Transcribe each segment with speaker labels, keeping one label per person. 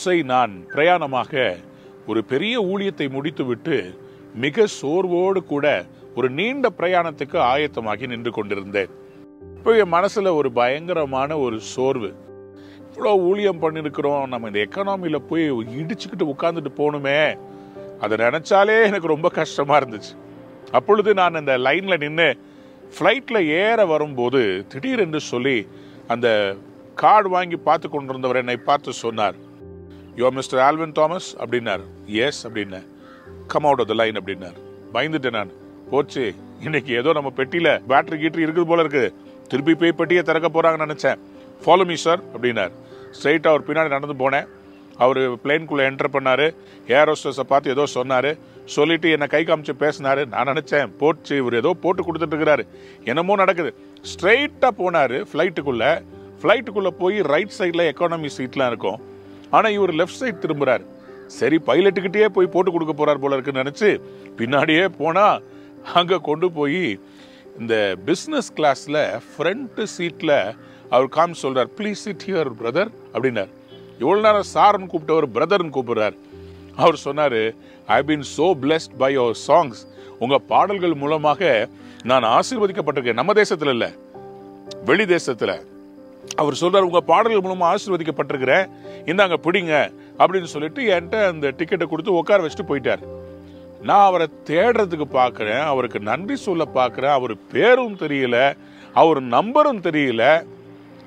Speaker 1: எம்மாவுஸை நான் பிரயாணமாக ஒரு பெரிய ஊழியத்தை முடித்துவிட்டு மிக சோர்வோடு கூட ஒரு நீண்ட பிரயாணத்துக்கு ஆயத்தமாகி நின்று கொண்டிருந்தேன். இப்போ என் மனசுல ஒரு பயங்கரமான ஒரு சோர்வு. இவ்வளோ ஊழியம் பண்ணிருக்கிறோம், நம்ம இந்த எக்கனாமியில போய் இடிச்சுக்கிட்டு உட்கார்ந்துட்டு போகணுமே, அதை நினைச்சாலே எனக்கு ரொம்ப கஷ்டமா இருந்துச்சு. அப்பொழுது நான் அந்த லைன்ல நின்று ஃப்ளைட்ல ஏற வரும்போது திடீரென்று சொல்லி அந்த கார்டு வாங்கி பார்த்து கொண்டிருந்தவர் என்னை பார்த்து சொன்னார், you are mister Alvin Thomas அப்படின்னார். எஸ் அப்படின்னேன். Come out of the line அப்படின்னார். பயந்துட்டேன் நான். போச்சு, இன்னைக்கு ஏதோ நம்ம பெட்டியில பேட்டரி கீட்டரி இருக்குது போல இருக்குது, திருப்பி போய் பெட்டியை திறக்க போறாங்கன்னு நினைச்சேன். ஃபாலோ மீ சார் அப்படின்னார். ஸ்ட்ரெயிட்டா அவர் பின்னாடி நடந்து போனேன். அவர் பிளேனுக்குள்ள என்டர் பண்ணாரு. ஏர் ஹோஸ்டஸை பார்த்து ஏதோ சொன்னாரு. சொல்லிட்டு என்னை கை காமிச்சு பேசினாரு. நான் நினைச்சேன் போச்சு, இவர் ஏதோ போட்டு கொடுத்துட்டு இருக்கிறாரு, என்னமோ நடக்குது. ஸ்ட்ரெயிட்டா போனாரு ஃபிளைட்டுக்குள்ள போய் ரைட் சைட்ல எக்கானமி சீட்லாம் இருக்கும். ஆனா இவர் லெஃப்ட் சைட் திரும்புறாரு. சரி, பைலட்டுக்கிட்டே போய் போட்டு கொடுக்க போறார் போல இருக்குன்னு நினைச்சு பின்னாடியே போனா அங்க கொண்டு போய் இந்த பிசினஸ் கிளாஸ்ல ஃப்ரண்ட் சீட்ல அவர் காமி சொல்றார், ப்ளீஸ் சிட் ஹியர் பிரதர் அப்படின்னார். இவ்வளவு நேரம் சார்னு கூப்பிட்டவர் பிரதர்னு கூப்பிடுறார். அவர் சொன்னாரு, I been so blessed by your songs. உங்க பாடல்கள் மூலமாக நான் ஆசீர்வதிக்கப்பட்டிருக்கேன். நம்ம தேசத்துல இல்ல, வெளி தேசத்துல. அவர் சொல்றாரு, உங்க பாடல்கள் மூலமா ஆசீர்வதிக்கப்பட்டிருக்கிறேன், இந்தாங்க பிடிங்க அப்படின்னு சொல்லிட்டு என்கிட்ட அந்த டிக்கெட்டை கொடுத்து உட்கார வச்சுட்டு போயிட்டார். நான் அவரை தேடுறதுக்கு பாக்குறேன், அவருக்கு நன்றி சொல்ல பாக்குறேன். அவர் பேரும் தெரியல, அவர் நம்பரும் தெரியல.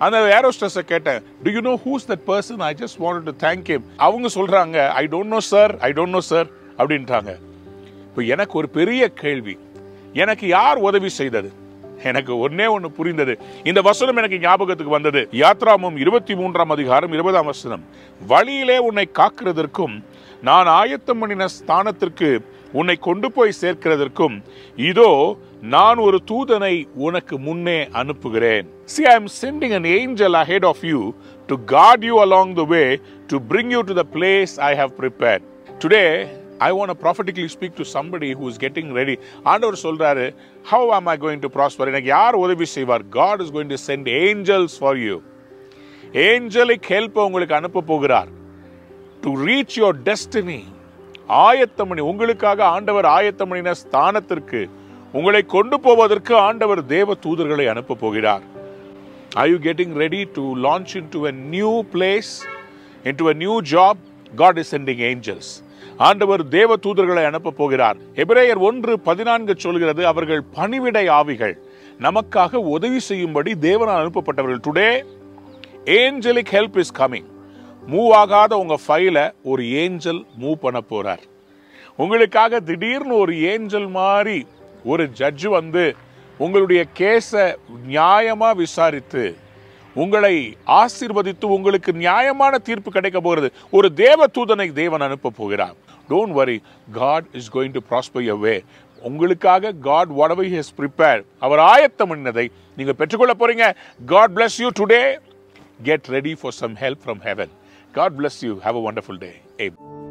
Speaker 1: அந்த ஏர் ஹோஸ்டஸை கேட்டேன், to you know whose that person, I just wanted to thank him. அவங்க சொல்றாங்க, ஐ டோன்ட் நோ சார் அப்படின்ட்டாங்க. இப்போ எனக்கு ஒரு பெரிய கேள்வி, எனக்கு யார் உதவி செய்தது? எனக்கு ஒன்னே ஒன்னு புரிந்தது. இந்த வசனம் எனக்கு ஞாபகத்துக்கு வந்தது. யாத்ராகமம் 23ஆம் அதிகாரம் 20ஆம் வசனம். வழியிலே உன்னை காக்கிறதற்கும் நான் ஆயத்தம் பண்ணின ஸ்தானத்திற்கு உன்னை கொண்டு போய் சேர்க்கிறதற்கும் இதோ நான் ஒரு தூதனை உனக்கு முன்னே அனுப்புகிறேன். See, I am sending an angel ahead of you to guard you along the way, to bring you to the place I have prepared. Today I want to prophetically speak to somebody who is getting ready. ஆண்டவர் சொல்றாரு, how am I going to prosper? எனக்கு யார் உதவி செய்வார்? God is going to send angels for you. Angelic help உங்களுக்கு அனுப்ப போகிறார் to reach your destiny. ஆயத்தமணி உங்களுக்காக ஆண்டவர் ஆயத்தமணின ஸ்தானத்திற்கு உங்களை கொண்டு போவதற்கு ஆண்டவர் தேவ தூதர்களை அனுப்ப போகிறார். Are you getting ready to launch into a new place, into a new job? God is sending angels. ஆண்டவர் தேவ தூதர்களை அனுப்ப போகிறார். எபிரேயர் 1:14 சொல்கிறது, அவர்கள் பணிவிடை ஆவிகள், நமக்காக உதவி செய்யும்படி தேவனால் அனுப்பப்பட்டவர்கள். Today angelic help is coming. Move ஆகாத உங்க ஃபைல ஒரு ஏஞ்சல் மூவ் பண்ண போறார். உங்களுக்காக திடீர்னு ஒரு ஏஞ்சல் மாதிரி ஒரு ஜட்ஜ் வந்து உங்களுடைய கேஸ நியாயமா விசாரித்து உங்களை ஆசீர்வதித்து உங்களுக்கு நியாயமான தீர்ப்பு கிடைக்க போகிறது. ஒரு தேவ தூதனை தேவன் அனுப்ப போகிறார். Don't worry, God is going to prosper your way. உங்களுக்காக God whatever he has prepared, அவர் ஆயத்தம் பண்ணதை நீங்க பெற்றுக்கொள்ள போறீங்க. God bless you today. Get ready for some help from heaven. God bless you. Have a wonderful day. Amen.